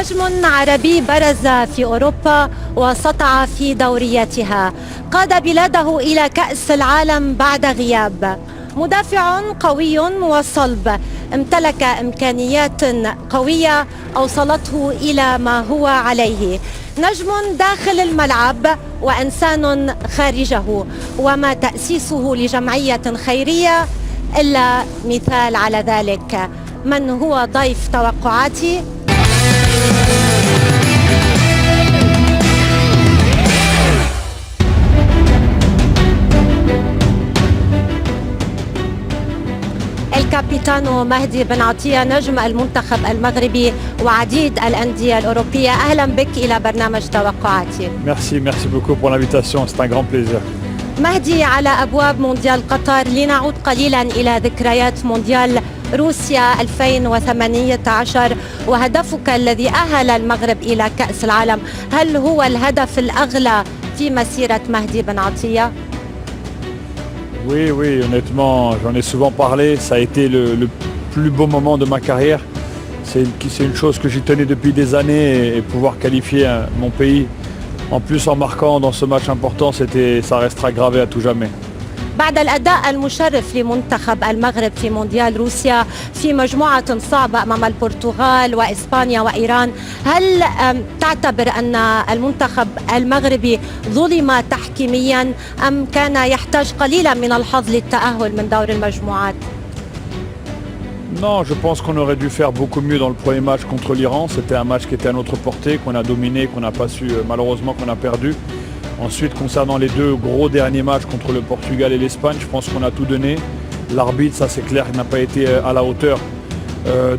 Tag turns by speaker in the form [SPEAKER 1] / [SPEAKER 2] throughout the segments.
[SPEAKER 1] نجم عربي برز في أوروبا وسطع في دورياتها، قاد بلاده إلى كأس العالم بعد غياب. مدافع قوي وصلب، امتلك إمكانيات قوية أوصلته إلى ما هو عليه. نجم داخل الملعب وإنسان خارجه، وما تأسيسه لجمعية خيرية إلا مثال على ذلك. من هو ضيف توقعاتي؟ الكابيتانو مهدي بن عطية، نجم المنتخب المغربي وعديد الأندية الأوروبية. أهلا بك إلى برنامج توقعاتي.
[SPEAKER 2] Merci beaucoup pour l'invitation, c'est un grand plaisir.
[SPEAKER 1] مهدي، على أبواب مونديال قطر، لنعود قليلا إلى ذكريات مونديال روسيا 2018 وهدفك الذي أهل المغرب إلى كأس العالم، هل هو الهدف الأغلى في مسيرة مهدي بن عطية؟
[SPEAKER 2] Oui, honnêtement, j'en ai souvent parlé, ça a été le plus beau moment de ma carrière. C'est une chose que j'y tenais depuis des années et pouvoir qualifier mon pays, en plus en marquant dans ce match important, ça restera gravé à tout jamais.
[SPEAKER 1] بعد الأداء المشرف لمنتخب المغرب في مونديال روسيا في مجموعة صعبة أمام البرتغال وإسبانيا وإيران، هل تعتبر أن المنتخب المغربي ظلم تحكيميا أم كان يحتاج قليلا من الحظ للتأهل من دور المجموعات؟
[SPEAKER 2] Non, je pense qu'on aurait dû faire beaucoup mieux dans le premier match contre l'Iran. C'était un match qui était à notre portée, qu'on a dominé, qu'on n'a pas su, malheureusement qu'on a perdu. Ensuite, concernant les deux gros derniers matchs contre le Portugal et l'Espagne, je pense qu'on a tout donné. L'arbitre, ça c'est clair, n'a pas été à la hauteur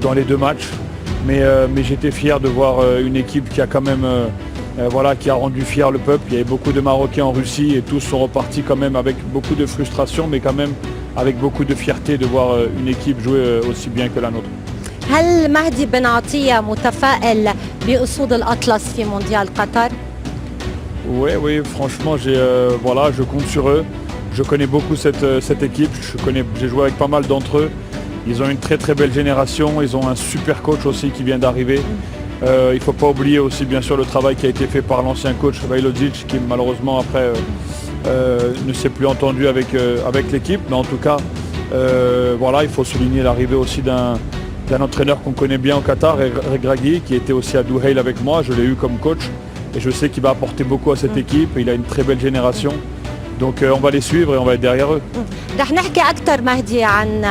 [SPEAKER 2] dans les deux matchs. Mais j'étais fier de voir une équipe qui a quand même, qui a rendu fier le peuple. Il y avait beaucoup de Marocains en Russie et tous sont repartis quand même avec beaucoup de frustration, mais quand même avec beaucoup de fierté de voir une équipe jouer aussi bien que la nôtre.
[SPEAKER 1] هل مهدي بن عطية متفائل بأسود الأطلس في مونديال قطر؟
[SPEAKER 2] Oui, franchement, je compte sur eux. Je connais beaucoup cette équipe. J'ai joué avec pas mal d'entre eux. Ils ont une très très belle génération. Ils ont un super coach aussi qui vient d'arriver. Il ne faut pas oublier aussi bien sûr le travail qui a été fait par l'ancien coach Vajlodzic, qui malheureusement après ne s'est plus entendu avec l'équipe. Mais en tout cas, il faut souligner l'arrivée aussi d'un entraîneur qu'on connaît bien au Qatar, Regragui, qui était aussi à Douhail avec moi. Je l'ai eu comme coach. Et je sais qu'il va apporter beaucoup à cette équipe. Il a une très belle génération. Donc on va les suivre et on va être derrière eux.
[SPEAKER 1] رح نحكي أكثر مهدي عن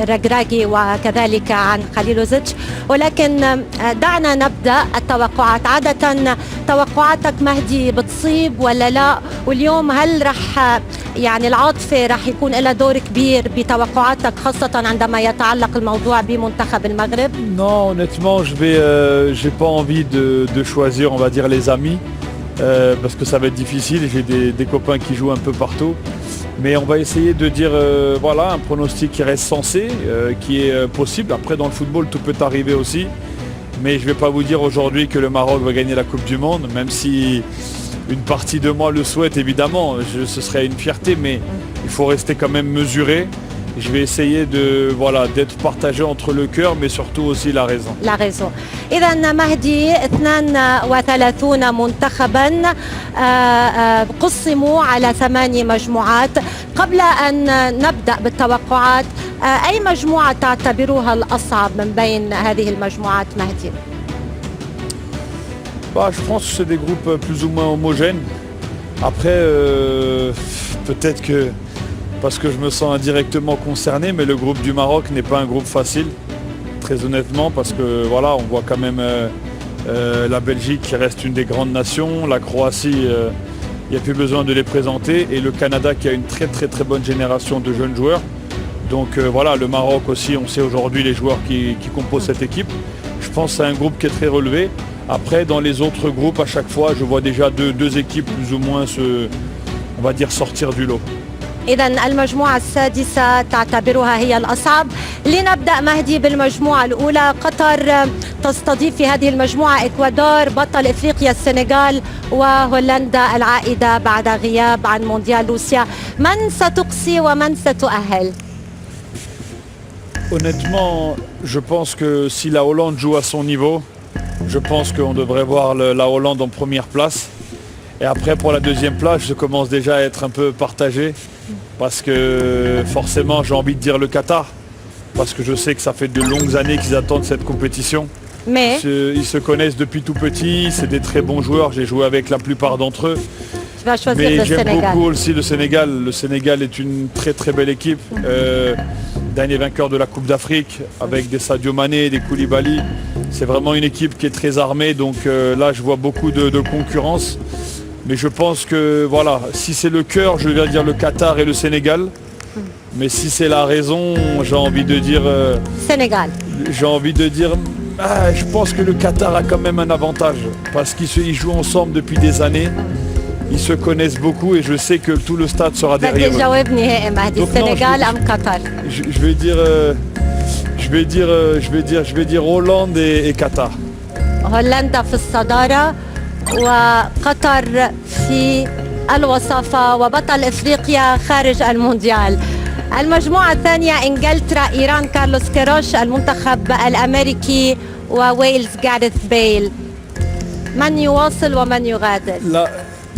[SPEAKER 1] رجراجي وكذلك عن خليلوزيتش، ولكن دعنا نبدأ التوقعات. عادة توقعاتك مهدي بتصيب ولا لا؟ واليوم هل رح العاطفة رح يكون لها دور كبير بتوقعاتك، خاصة عندما يتعلق الموضوع بمنتخب المغرب؟
[SPEAKER 2] Non, honnêtement, j'ai pas envie de choisir, on va dire, les amis. Parce que ça va être difficile, j'ai des copains qui jouent un peu partout, mais on va essayer de dire un pronostic qui reste sensé, qui est possible. Après dans le football tout peut arriver aussi, mais je ne vais pas vous dire aujourd'hui que le Maroc va gagner la Coupe du Monde, même si une partie de moi le souhaite évidemment, ce serait une fierté, mais il faut rester quand même mesuré. Je vais essayer d'être partagé entre le cœur mais surtout aussi la raison.
[SPEAKER 1] La raison. إذن مهدي 32 منتخبا قسموا على 8 مجموعات. قبل أن نبدأ بالتوقعات، أي مجموعة تعتبرها الأصعب من بين هذه المجموعات مهدي؟
[SPEAKER 2] Je pense que c'est des groupes plus ou moins homogènes. Après, peut-être que parce que je me sens indirectement concerné, mais le groupe du Maroc n'est pas un groupe facile, très honnêtement, parce que on voit quand même la Belgique qui reste une des grandes nations, la Croatie, il n'y a plus besoin de les présenter, et le Canada qui a une très très très bonne génération de jeunes joueurs. Donc le Maroc aussi, on sait aujourd'hui les joueurs qui composent cette équipe. Je pense que c'est un groupe qui est très relevé. Après, dans les autres groupes, à chaque fois, je vois déjà deux équipes plus ou moins sortir du lot.
[SPEAKER 1] إذن المجموعة السادسة تعتبرها هي الأصعب. لنبدأ مهدي بالمجموعة الأولى. قطر تستضيف في هذه المجموعة إكوادور، بطل إفريقيا السنغال، وهولندا العائدة بعد غياب عن مونديال روسيا. من ستقصي ومن ستؤهل؟
[SPEAKER 2] Honnêtement, je pense que si la Hollande joue à son niveau, Je pense qu'on devrait voir la Hollande en première place. Et après, pour la deuxième place, je commence déjà à être un peu partagé. Parce que forcément, j'ai envie de dire le Qatar. Parce que je sais que ça fait de longues années qu'ils attendent cette compétition.
[SPEAKER 1] Mais
[SPEAKER 2] Ils se connaissent depuis tout petit, c'est des très bons joueurs, j'ai joué avec la plupart d'entre eux.
[SPEAKER 1] tu vas choisir
[SPEAKER 2] Mais
[SPEAKER 1] le
[SPEAKER 2] j'aime
[SPEAKER 1] Sénégal.
[SPEAKER 2] beaucoup aussi le Sénégal. Le Sénégal est une très très belle équipe. Dernier vainqueur de la Coupe d'Afrique avec des Sadio Mané, des Koulibaly. C'est vraiment une équipe qui est très armée. Donc là, je vois beaucoup de concurrence. Mais je pense que voilà, si c'est le cœur, je vais dire le Qatar et le Sénégal. Mais si c'est la raison, j'ai envie de dire...
[SPEAKER 1] Sénégal.
[SPEAKER 2] Je pense que le Qatar a quand même un avantage parce qu'ils jouent ensemble depuis des années. Ils se connaissent beaucoup et je sais que tout le stade sera
[SPEAKER 1] بدي
[SPEAKER 2] derrière eux.
[SPEAKER 1] جواب نهائي مهدي
[SPEAKER 2] Donc non,
[SPEAKER 1] السنغال ام قطر؟
[SPEAKER 2] Je vais dire Hollande et Qatar.
[SPEAKER 1] هولندا في الصدارة وقطر في الوصافة وبطل افريقيا خارج المونديال. المجموعة الثانية انجلترا، ايران، كارلوس كيروش، المنتخب الامريكي وويلز جاريث بيل. من يواصل ومن يغادر؟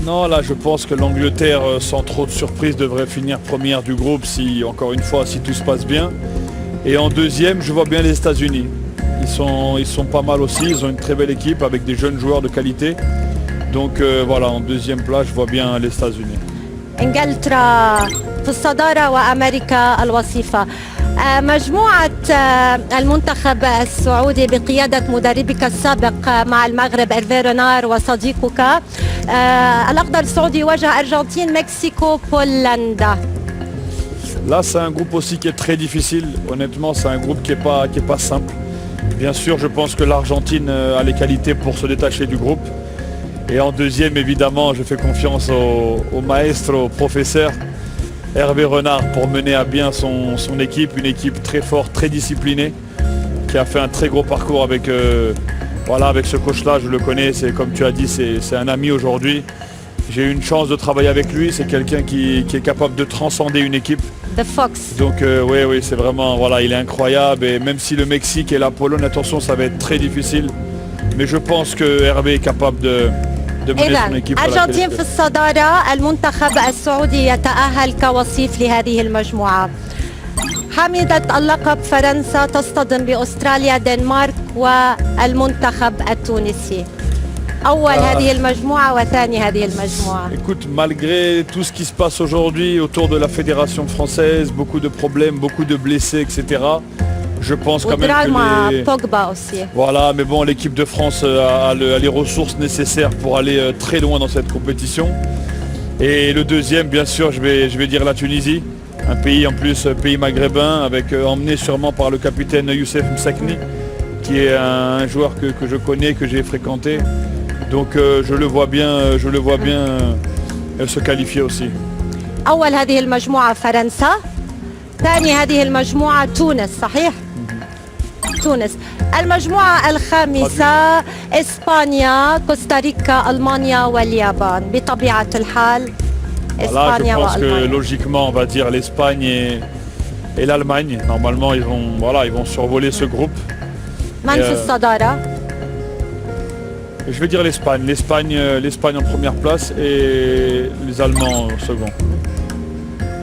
[SPEAKER 2] Là, je pense que l'Angleterre, sans trop de surprise, devrait finir première du groupe si, encore une fois, si tout se passe bien. Et en deuxième, je vois bien les États-Unis. Ils sont pas mal aussi, ils ont une très belle équipe avec des jeunes joueurs de qualité. Donc voilà, en deuxième place, je vois bien les États-Unis.
[SPEAKER 1] انجلترا في الصدارة وامريكا الوصيفة. مجموعة المنتخب السعودي بقيادة مدربك السابق مع المغرب إيرفي رينار وصديقك الأخضر السعودي يواجه أرجنتين، مكسيكو، بولندا.
[SPEAKER 2] Là, c'est un groupe aussi qui est très difficile. Honnêtement, c'est un groupe qui est pas simple. Bien sûr, je pense que l'Argentine a les qualités pour se détacher du groupe. Et en deuxième, évidemment, je fais confiance au maestro, au professeur Hervé Renard pour mener à bien son équipe. Une équipe très forte, très disciplinée, qui a fait un très gros parcours avec, avec ce coach-là. Je le connais, c'est comme tu as dit, c'est un ami aujourd'hui. J'ai eu une chance de travailler avec lui. C'est quelqu'un qui est capable de transcender une équipe.
[SPEAKER 1] The Fox.
[SPEAKER 2] Donc oui, c'est vraiment, voilà, il est incroyable. Et même si le Mexique et la Pologne, attention, ça va être très difficile. Mais je pense que Hervé est capable de mener son
[SPEAKER 1] إذن
[SPEAKER 2] équipe à la
[SPEAKER 1] أرجنتين في
[SPEAKER 2] qualification.
[SPEAKER 1] الصدارة، المنتخب السعودي يتأهل كوصيف لهذه المجموعة. حاملة اللقب فرنسا تصطدم بأستراليا، دنمارك والمنتخب التونسي. أول هذه المجموعة وثاني هذه المجموعة.
[SPEAKER 2] Écoute, malgré tout ce qui se passe aujourd'hui autour de la fédération française, beaucoup de problèmes, beaucoup de blessés, etc. Je pense quand même
[SPEAKER 1] ودراما
[SPEAKER 2] que les...
[SPEAKER 1] بوجبا aussi.
[SPEAKER 2] Voilà, mais bon, l'équipe de France a les ressources nécessaires pour aller très loin dans cette compétition. Et le deuxième, bien sûr, je vais dire la Tunisie. Un pays en plus, pays maghrébin, avec emmené sûrement par le capitaine Youssef Msakni, qui est un joueur que je connais, que j'ai fréquenté. Donc je le vois bien se qualifier aussi.
[SPEAKER 1] أول هذه المجموعة فرنسا، ثاني هذه المجموعة تونس، صحيح؟ تونس. المجموعة الخامسة إسبانيا، كوستاريكا، ألمانيا واليابان. بطبيعة الحال
[SPEAKER 2] Voilà, je
[SPEAKER 1] إسبانيا
[SPEAKER 2] pense que
[SPEAKER 1] وألمانيا.
[SPEAKER 2] logiquement, on va dire l'Espagne et l'Allemagne. Normalement, ils vont survoler ce groupe.
[SPEAKER 1] من في الصدارة؟
[SPEAKER 2] Je vais dire l'Espagne. L'Espagne en première place et les Allemands en second.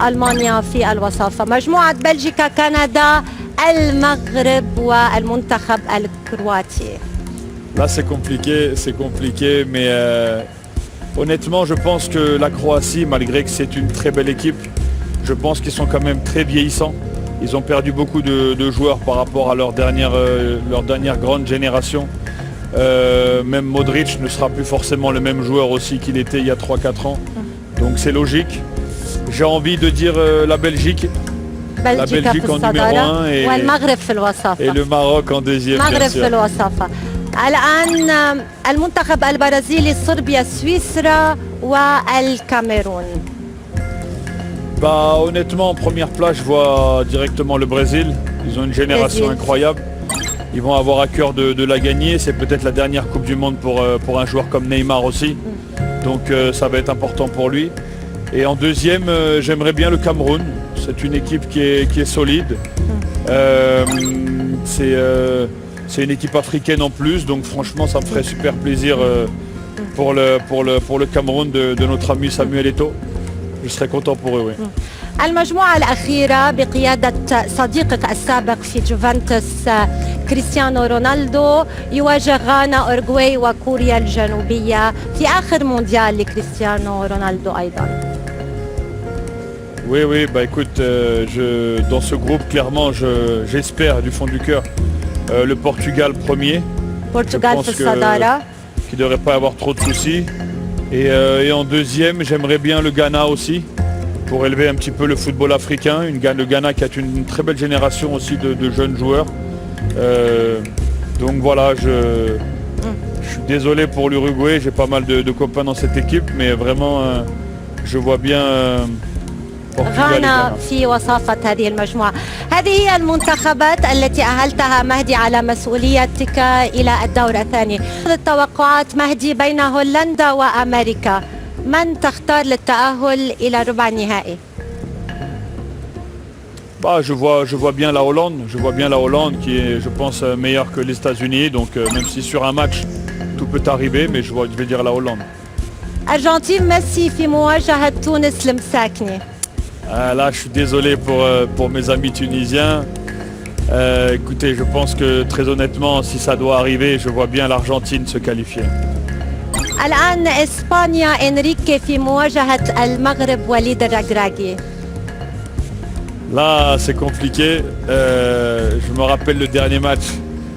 [SPEAKER 1] ألمانيا في الوصافة. مجموعة بلجيكا، كندا، المغرب والمنتخب الكرواتي.
[SPEAKER 2] Là, c'est compliqué, mais honnêtement, je pense que la Croatie, malgré que c'est une très belle équipe, je pense qu'ils sont quand même très vieillissants. Ils ont perdu beaucoup de joueurs par rapport à leur dernière grande génération. Même Modric ne sera plus forcément le même joueur aussi qu'il était il y a 3-4 ans. Donc c'est logique. J'ai envie de dire la Belgique.
[SPEAKER 1] بلجيكا
[SPEAKER 2] Belgique
[SPEAKER 1] في
[SPEAKER 2] en numéro
[SPEAKER 1] الصدارة
[SPEAKER 2] 1 et,
[SPEAKER 1] والمغرب في الوصافة.
[SPEAKER 2] et le Maroc en deuxième, bien
[SPEAKER 1] المغرب في
[SPEAKER 2] sûr.
[SPEAKER 1] الوصافة. الآن المنتخب البرازيلي، صربيا، سويسرا والكاميرون.
[SPEAKER 2] Bah honnêtement en première place je vois directement le Brésil. Ils ont une génération
[SPEAKER 1] Brésil.
[SPEAKER 2] incroyable. Ils vont avoir à cœur de la gagner. C'est peut-être la dernière Coupe du Monde pour un joueur comme Neymar aussi. Donc ça va être important pour lui. Et en deuxième, j'aimerais bien le Cameroun. C'est une équipe qui est solide. C'est une équipe africaine en plus, donc franchement ça me ferait super plaisir pour le Cameroun de notre ami Samuel Eto'o. Je serais content pour eux, oui.
[SPEAKER 1] المجموعة الأخيرة بقيادة صديقك السابق في جوفنتوس كريستيانو رونالدو يواجه غانا، أورجواي وكوريا الجنوبية في آخر مونديال لكريستيانو رونالدو أيضا.
[SPEAKER 2] Oui, bah écoute, dans ce groupe, clairement, j'espère du fond du cœur le Portugal premier.
[SPEAKER 1] البرتغال في الصدارة.
[SPEAKER 2] Qui ne devrait pas avoir trop de soucis. Et en deuxième, j'aimerais bien le Ghana aussi, pour élever un petit peu le football africain. Le Ghana qui a une très belle génération aussi de jeunes joueurs. Donc voilà, je suis désolé pour l'Uruguay, j'ai pas mal de copains dans cette équipe, mais vraiment, je vois bien
[SPEAKER 1] غانا في وصافة هذه المجموعة. هذه هي المنتخبات التي أهلتها مهدي على مسؤوليتك إلى الدور الثاني. التوقعات مهدي بين هولندا وأمريكا، من تختار للتأهل إلى ربع النهائي؟
[SPEAKER 2] Bah, je vois bien la Hollande qui est, je pense, meilleure que les États-Unis. Donc même si sur un match tout peut arriver, mais je vais dire la Hollande.
[SPEAKER 1] أرجنتين ميسي في مواجهة تونس المساكنة.
[SPEAKER 2] Là, je suis désolé pour mes amis tunisiens. Écoutez, je pense que très honnêtement, si ça doit arriver, je vois bien l'Argentine se qualifier.
[SPEAKER 1] الآن إسبانيا إنريكي في مواجهة المغرب وليد الركراكي.
[SPEAKER 2] Là, c'est compliqué. Je me rappelle le dernier match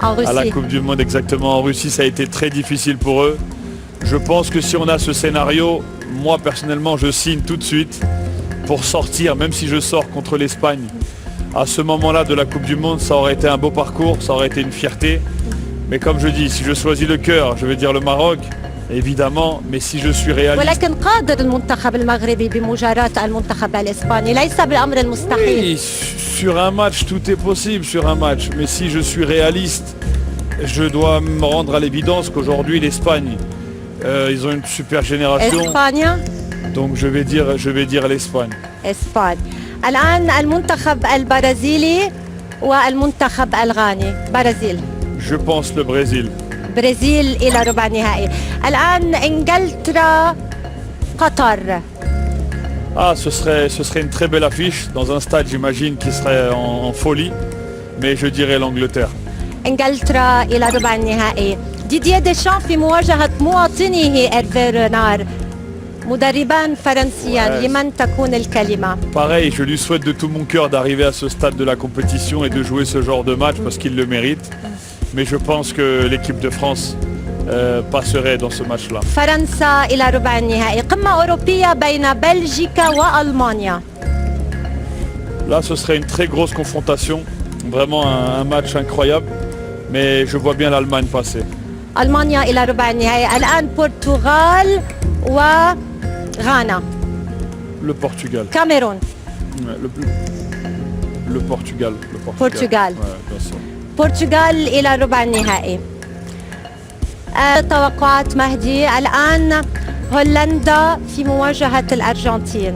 [SPEAKER 2] à la Coupe du Monde exactement en Russie. Ça a été très difficile pour eux. Je pense que si on a ce scénario, moi personnellement, je signe tout de suite pour sortir, même si je sors contre l'Espagne. À ce moment-là de la Coupe du Monde, ça aurait été un beau parcours, ça aurait été une fierté. Mais comme je dis, si je choisis le cœur, je vais dire le Maroc, évidemment. Mais si je suis réaliste...
[SPEAKER 1] ولكن قادر المنتخب المغربي بمجاراة المنتخب الإسباني، ليس بالأمر المستحيل.
[SPEAKER 2] Oui, sur un match, tout est possible sur un match. Mais si je suis réaliste, je dois me rendre à l'évidence qu'aujourd'hui, l'Espagne, ils ont une super génération.
[SPEAKER 1] إسبانيا.
[SPEAKER 2] Donc je vais dire l'Espagne.
[SPEAKER 1] إسبانيا. الآن المنتخب البرازيلي والمنتخب الغاني. برازيل.
[SPEAKER 2] Je pense le Brésil.
[SPEAKER 1] برازيل إلى ربع النهائي. الآن إنجلترا قطر.
[SPEAKER 2] Ah, ce serait une très belle affiche dans un stade, j'imagine, qui serait en folie. Mais je dirais l'Angleterre.
[SPEAKER 1] إنجلترا إلى ربع النهائي. ديدييه ديشان في مواجهة مواطنه إيرفي رينار. مدربان فرنسيان، لمن تكون الكلمة؟
[SPEAKER 2] Pareil, je lui souhaite de tout mon cœur d'arriver à ce stade de la compétition et de jouer ce genre de match parce qu'il le mérite. Mais je pense que l'équipe de France passerait dans ce match-là.
[SPEAKER 1] فرنسا إلى ربع النهائي. قمة أوروبية بين بلجيكا وألمانيا.
[SPEAKER 2] Là, ce serait une très grosse confrontation. Vraiment un match incroyable. Mais je vois bien l'Allemagne passer.
[SPEAKER 1] ألمانيا إلى ربع النهائي. الآن برتغال وغانا.
[SPEAKER 2] Le Portugal.
[SPEAKER 1] كاميرون.
[SPEAKER 2] Le Portugal.
[SPEAKER 1] Portugal.
[SPEAKER 2] Ouais, bien sûr.
[SPEAKER 1] برتغال إلى ربع النهائي. توقعات مهدي الآن هولندا في مواجهة الأرجنتين.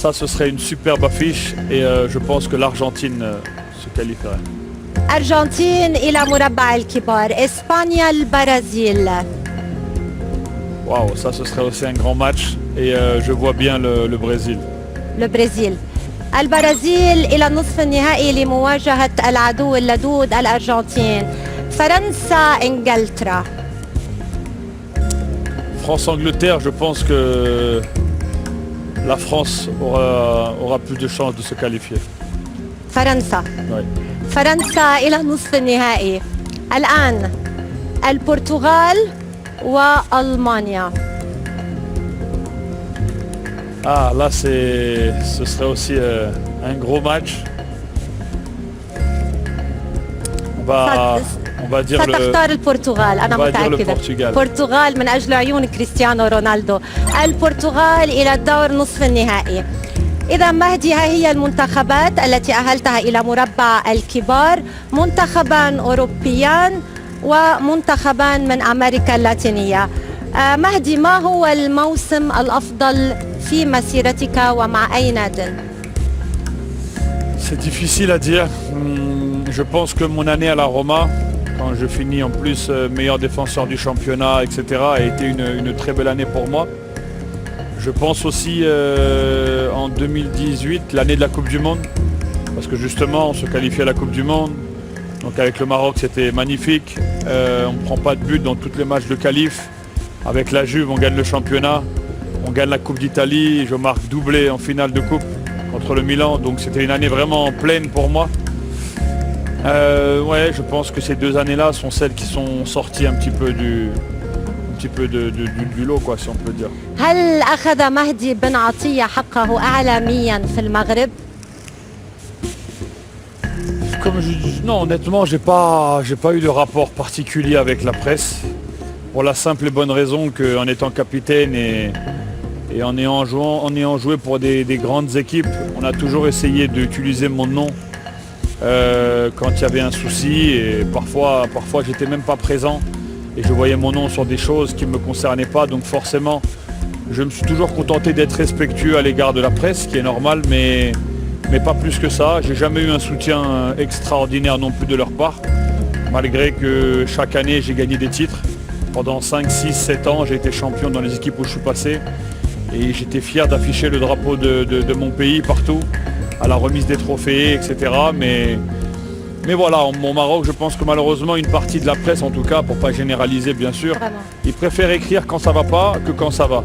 [SPEAKER 2] Ça, ce serait une superbe affiche et je pense que l'Argentine se qualifierait.
[SPEAKER 1] أرجنتين إلى مربع الكبار. إسبانيا البرازيل.
[SPEAKER 2] Waouh, ça ce serait aussi un grand match et je vois bien le Brésil.
[SPEAKER 1] البرازيل. البرازيل إلى نصف النهائي لمواجهة العدو اللدود الأرجنتين. فرنسا إنجلترا.
[SPEAKER 2] France-Angleterre, je pense que la France aura plus de chances de se qualifier.
[SPEAKER 1] فرنسا.
[SPEAKER 2] Ouais.
[SPEAKER 1] فرنسا إلى نصف النهائي. الآن البرتغال وألمانيا.
[SPEAKER 2] Ah, là ce serait aussi un gros match. On va dire
[SPEAKER 1] ستختار البرتغال. أنا متأكدة. البرتغال من أجل عيون كريستيانو رونالدو. البرتغال إلى الدور نصف النهائي. إذا مهدي، ها هي المنتخبات التي أهلتها إلى مربع الكبار، منتخبان أوروبيان ومنتخبان من أمريكا اللاتينية. مهدي، ما هو الموسم الأفضل في مسيرتك ومع أي نادي؟
[SPEAKER 2] C'est difficile à dire. Je pense que mon année à la Roma, quand je finis en plus meilleur défenseur du championnat, etc., a été une très belle année pour moi. Je pense aussi en 2018, l'année de la Coupe du Monde, parce que justement on se qualifie à la Coupe du Monde. Donc avec le Maroc c'était magnifique. On ne prend pas de but dans tous les matchs de qualif. Avec la Juve on gagne le championnat, on gagne la Coupe d'Italie, je marque doublé en finale de coupe contre le Milan. Donc c'était une année vraiment pleine pour moi. Ouais, je pense que ces 2 années-là sont celles qui sont sorties un petit peu du lot, quoi, si on peut dire.
[SPEAKER 1] هل أخذ مهدي بن عطية حقه إعلاميا في المغرب؟
[SPEAKER 2] Comme je dis, non, honnêtement, j'ai pas eu de rapport particulier avec la presse. Pour la simple et bonne raison qu'en étant capitaine et en ayant joué pour des grandes équipes, on a toujours essayé d'utiliser mon nom quand il y avait un souci. Et parfois j'étais même pas présent et je voyais mon nom sur des choses qui ne me concernaient pas. Donc forcément, je me suis toujours contenté d'être respectueux à l'égard de la presse, ce qui est normal, mais pas plus que ça. J'ai jamais eu un soutien extraordinaire non plus de leur part, malgré que chaque année j'ai gagné des titres. Pendant 5, 6, 7 ans, j'ai été champion dans les équipes où je suis passé et j'étais fier d'afficher le drapeau de mon pays partout, à la remise des trophées, etc. Mais voilà, au Maroc, je pense que malheureusement, une partie de la presse, en tout cas, pour pas généraliser bien sûr, ils préfèrent écrire quand ça va pas que quand ça va.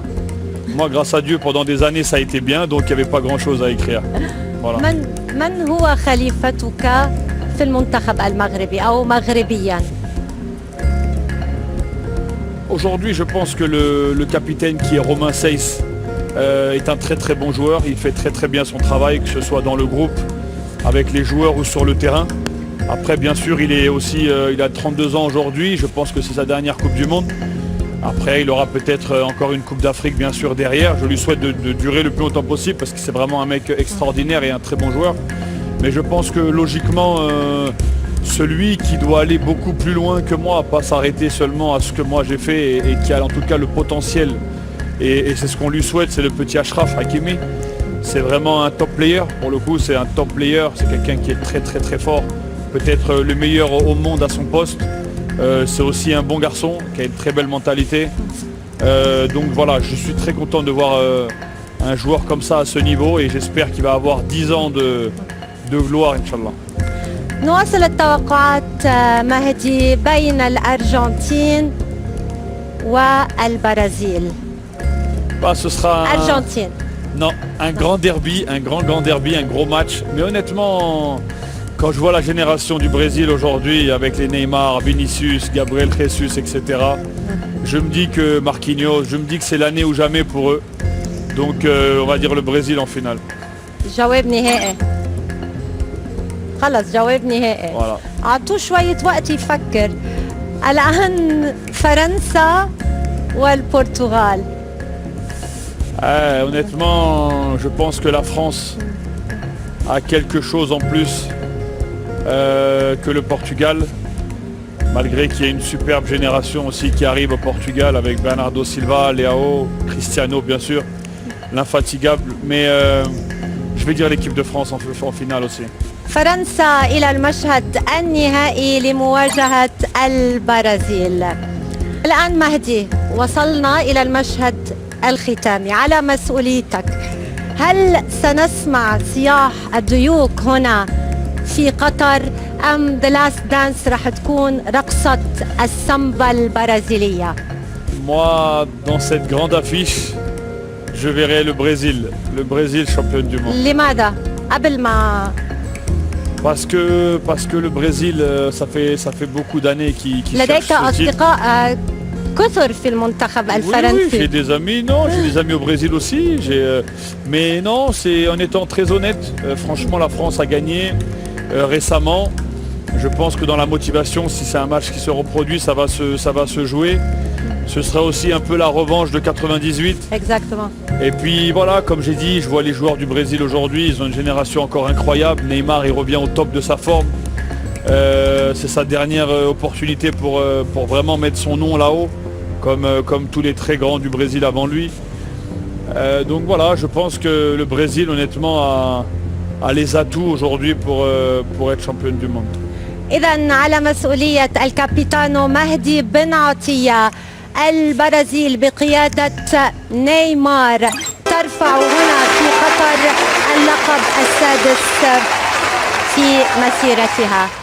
[SPEAKER 2] Moi, grâce à Dieu, pendant des années, ça a été bien, donc il n'y avait pas grand-chose à écrire. Voilà.
[SPEAKER 1] من هو خليفتك في المنتخب المغربي أو مغربيا؟
[SPEAKER 2] Aujourd'hui, je pense que le capitaine qui est Romain Seiss est un très très bon joueur. Il fait très très bien son travail, que ce soit dans le groupe, avec les joueurs ou sur le terrain. Après, bien sûr, il a 32 ans aujourd'hui. Je pense que c'est sa dernière Coupe du Monde. Après, il aura peut-être encore une Coupe d'Afrique, bien sûr, derrière. Je lui souhaite de durer le plus longtemps possible parce que c'est vraiment un mec extraordinaire et un très bon joueur. Mais je pense que logiquement, celui qui doit aller beaucoup plus loin que moi, pas s'arrêter seulement à ce que moi j'ai fait et qui a en tout cas le potentiel, et c'est ce qu'on lui souhaite, c'est le petit Achraf Hakimi. C'est vraiment un top player. Pour le coup, c'est un top player. C'est quelqu'un qui est très très très fort. Peut-être le meilleur au monde à son poste. C'est aussi un bon garçon qui a une très belle mentalité. Donc voilà, je suis très content de voir un joueur comme ça à ce niveau et j'espère qu'il va avoir 10 ans de gloire, Inch'Allah.
[SPEAKER 1] نواصل التوقعات مهدي بين الأرجنتين والبرازيل.
[SPEAKER 2] Ce sera
[SPEAKER 1] Argentine.
[SPEAKER 2] Non, un grand derby, un grand derby, un gros match. Mais honnêtement, quand je vois la génération du Brésil aujourd'hui avec les Neymar, Vinicius, Gabriel Jesus, etc., je me dis que Marquinhos, je me dis que c'est l'année ou jamais pour eux. Donc on va dire le Brésil en finale.
[SPEAKER 1] جواب نهائي. خلص جواب نهائي.
[SPEAKER 2] Voilà.
[SPEAKER 1] أعطوه شوية وقت يفكر. الآن فرنسا والبرتغال.
[SPEAKER 2] Honnêtement, je pense que la France a quelque chose en plus que le Portugal, malgré qu'il y ait une superbe génération aussi qui arrive au Portugal avec Bernardo Silva, Leao, Cristiano bien sûr, l'infatigable, mais je vais dire l'équipe de France en finale aussi.
[SPEAKER 1] فرنسا إلى المشهد النهائي لمواجهة البرازيل. الآن مهدي وصلنا إلى المشهد الختامي على مسؤوليتك. هل سنسمع صياح الديوك هنا في قطر أم The Last Dance رح تكون رقصة السامبا البرازيلية؟
[SPEAKER 2] Moi, dans cette grande affiche, je verrai le Brésil champion du monde.
[SPEAKER 1] لماذا؟ قبل ما
[SPEAKER 2] Parce que le Brésil, ça fait beaucoup d'années qu'il cherche
[SPEAKER 1] لديك
[SPEAKER 2] ce titre.
[SPEAKER 1] أصدقاء كثر في المنتخب
[SPEAKER 2] Oui,
[SPEAKER 1] الفرنسي.
[SPEAKER 2] j'ai des amis, j'ai des amis au Brésil aussi. Mais non, en étant très honnête, franchement, la France a gagné récemment. Je pense que dans la motivation, si c'est un match qui se reproduit, ça va se jouer. Ce sera aussi un peu la revanche de 98.
[SPEAKER 1] Exactement.
[SPEAKER 2] Et puis voilà, comme j'ai dit, je vois les joueurs du Brésil aujourd'hui, ils ont une génération encore incroyable. Neymar, il revient au top de sa forme. C'est sa dernière opportunité pour vraiment mettre son nom là-haut, comme tous les très grands du Brésil avant lui. Donc voilà, je pense que le Brésil, honnêtement, a les atouts aujourd'hui pour être championne du monde.
[SPEAKER 1] إذا على مسؤولية الكابيتانو مهدي بن عطية، البرازيل بقيادة نيمار ترفع هنا في قطر اللقب السادس في مسيرتها.